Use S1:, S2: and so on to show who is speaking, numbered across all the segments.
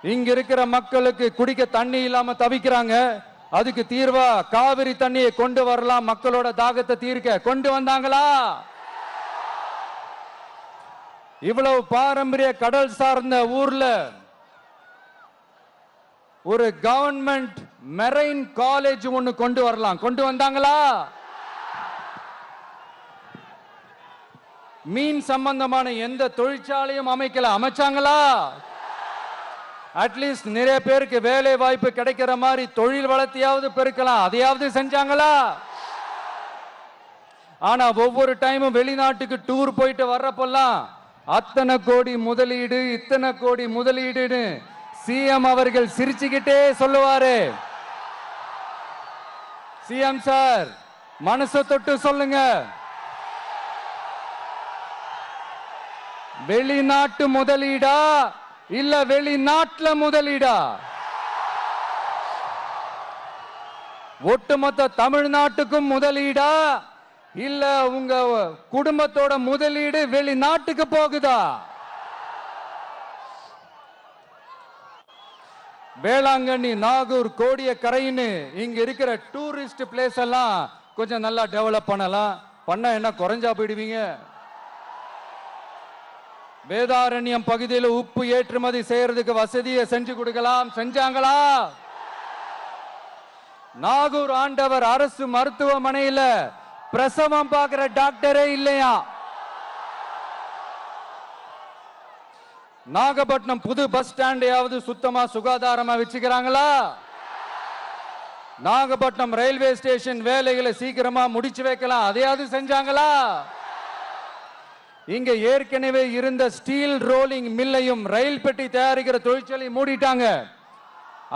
S1: இங்க இருக்கிற மக்களுக்கு குடிக்க தண்ணி இல்லாம தவிக்கிறாங்க. அதுக்கு தீர்வா காவிரி தண்ணியை கொண்டு வரலாம், மக்களோட தாகத்தை தீர்க்க. கொண்டு வந்தாங்களா? இவ்வளவு பாரம்பரிய கடல் சார்ந்த ஊர்ல ஒரு கவர்மெண்ட் மெரைன் காலேஜ் ஒன்னு கொண்டு வரலாம். கொண்டு வந்தாங்களா? மீன் சம்பந்தமான எந்த தொழிற்சாலையும் அமைக்கல. அமைச்சாங்களா? அட்லீஸ்ட் நிறைய பேருக்கு வேலை வாய்ப்பு கிடைக்கிற மாதிரி தொழில் வளர்த்தியாவது பெருக்கலாம். அதையாவது செஞ்சாங்களா? ஆனா ஒவ்வொரு டைமும் வெளிநாட்டுக்கு டூர் போயிட்டு வர்றப்பெல்லாம் அத்தனை கோடி முதலீடு, இத்தனை கோடி முதலீடுன்னு சிஎம் அவர்கள் சிரிச்சுக்கிட்டே சொல்லுவாரு. சிஎம் சார், மனசை தொட்டு சொல்லுங்க, வெளிநாட்டு முதலீடா இல்ல வெளிநாட்டுல முதலீடா? ஒட்டுமொத்த தமிழ்நாட்டுக்கும் முதலீடா இல்ல உங்க குடும்பத்தோட முதலீடு வெளிநாட்டுக்கு போகுதா? வேளாங்கண்ணி, நாகூர், கோடியக்கரைன்னு இங்க இருக்கிற டூரிஸ்ட் பிளேஸ் எல்லாம் கொஞ்சம் நல்லா டெவலப் பண்ணலாம். பண்ண என்ன குறைஞ்சா போயிடுவீங்க? வேதாரண்யம் பகுதியில் உப்பு ஏற்றுமதி செய்யறதுக்கு வசதியை செஞ்சு கொடுக்கலாம். செஞ்சாங்களா? நாகூர் ஆண்டவர் அரசு மருத்துவமனையில பிரசவம் பார்க்கிற டாக்டரே இல்லையா? நாகப்பட்டினம் புது பஸ் ஸ்டாண்டையாவது சுத்தமா சுகாதாரமா வச்சுக்கிறாங்களா? நாகப்பட்டினம் ரயில்வே ஸ்டேஷன் வேலைகளை சீக்கிரமா முடிச்சு வைக்கலாம். அதையாவது செஞ்சாங்களா? இங்க ஏற்கனவே இருந்த ஸ்டீல் ரோலிங் மில்லையும் ரயில் பெட்டி தயாரிக்கிற தொழிற்சாலை மூடிட்டாங்க.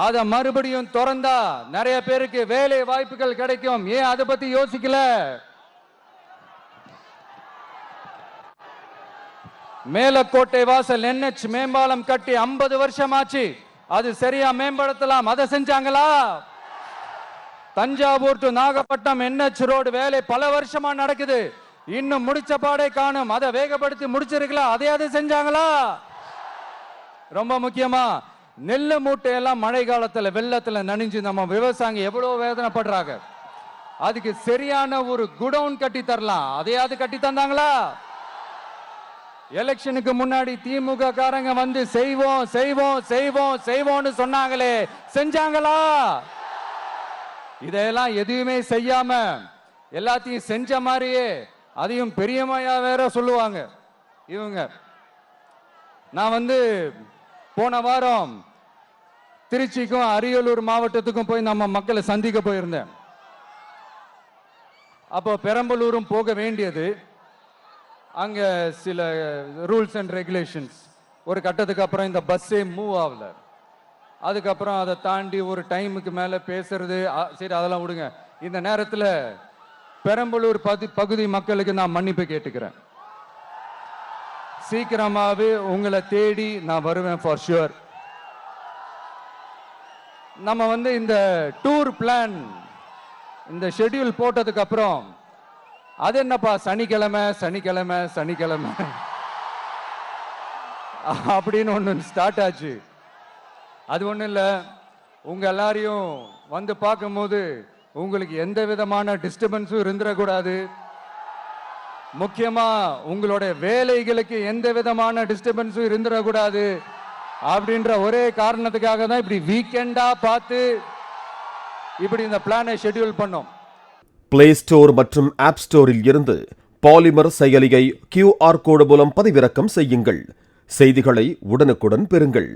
S1: அத மறுபடியும் திறந்தா நிறைய பேருக்கு வேலை வாய்ப்புகள் கிடைக்கும். ஏன் அதை பத்தி யோசிக்கல? மேலக்கோட்டை வாசல் NH மேம்பாலம் கட்டி 50 வருஷம் ஆச்சு. அது சரியா மேம்படுத்தலாம். அதை செஞ்சாங்களா? Thanjavur to Nagapattinam NH road வேலை பல வருஷமா நடக்குது. இன்னும் முடிச்ச பாடே காணும். அதை வேகப்படுத்தி முடிச்சிருக்கலாம். அதையாவது செஞ்சாங்களா? ரொம்ப முக்கியமா நெல்லு மூட்டையெல்லாம் மழை காலத்துல வெள்ளத்துல நனைஞ்சு நம்ம விவசாயிங்க எவ்வளவு வேதனைப்படுறாங்க. அதுக்கு சரியான ஒரு குடவுன் கட்டி தரலாம். அதையாவது கட்டி தந்தாங்களா? எலெக்ஷனுக்கு முன்னாடி திமுக காரங்க வந்து செய்வோம் செய்வோம் செய்வோம் செய்வோம்னு சொன்னாங்களே, செஞ்சாங்களா? இதெல்லாம் எதுவுமே செய்யாம எல்லாத்தையும் செஞ்ச மாதிரியே அதையும் பெரியமையா வேற சொல்லுவாங்க இவங்க. நான் வந்து போன வாரம் திருச்சிக்கும் அரியலூர் மாவட்டத்துக்கும் போய் நம்ம மக்களை சந்திக்க போயிருந்தேன். அப்போ பெரம்பலூரும் போக வேண்டியது. அங்க சில ரூல்ஸ் அண்ட் ரெகுலேஷன்ஸ், ஒரு கட்டத்துக்கு அப்புறம் இந்த பஸ்ஸே மூவ் ஆகல. அதுக்கப்புறம் அதை தாண்டி ஒரு டைமுக்கு மேல பேசுறது, சரி அதெல்லாம் விடுங்க. இந்த நேரத்தில் பெரம்பலூர் பகுதி மக்களுக்கு நான் மன்னிப்பு கேட்டுக்கிறேன். சீக்கிரமாவே உங்களை தேடி நான் வருவேன் ஃபார் ஷுவர். நம்ம வந்து இந்த டூர் பிளான், இந்த ஷெட்யூல் போட்டதுக்கு அப்புறம் அது என்னப்பா சனிக்கிழமை சனிக்கிழமை சனிக்கிழமை அப்படின்னு ஒன்று ஸ்டார்ட் ஆச்சு. அது ஒன்றும் இல்லை, உங்க எல்லாரையும் வந்து பார்க்கும்போது உங்களுக்கு எந்த விதமான டிஸ்டர்பன்ஸும் இருந்துடக்கூடாது. முக்கியமா உங்களுடைய வேலைகளுக்கு எந்த விதமான டிஸ்டர்பன்ஸும் இருந்துடக்கூடாது அப்படின்ற ஒரே காரணத்துக்காக தான் இப்படி வீக்கெண்டா பார்த்து இப்படி இந்த பிளானை ஷெட்யூல் பண்ணோம்.
S2: பிளே ஸ்டோர் மற்றும் ஆப் ஸ்டோரில் இருந்து பாலிமர் செயலியை QR கோடு மூலம் பதிவிறக்கம் செய்யுங்கள். செய்திகளை உடனுக்குடன் பெறுங்கள்.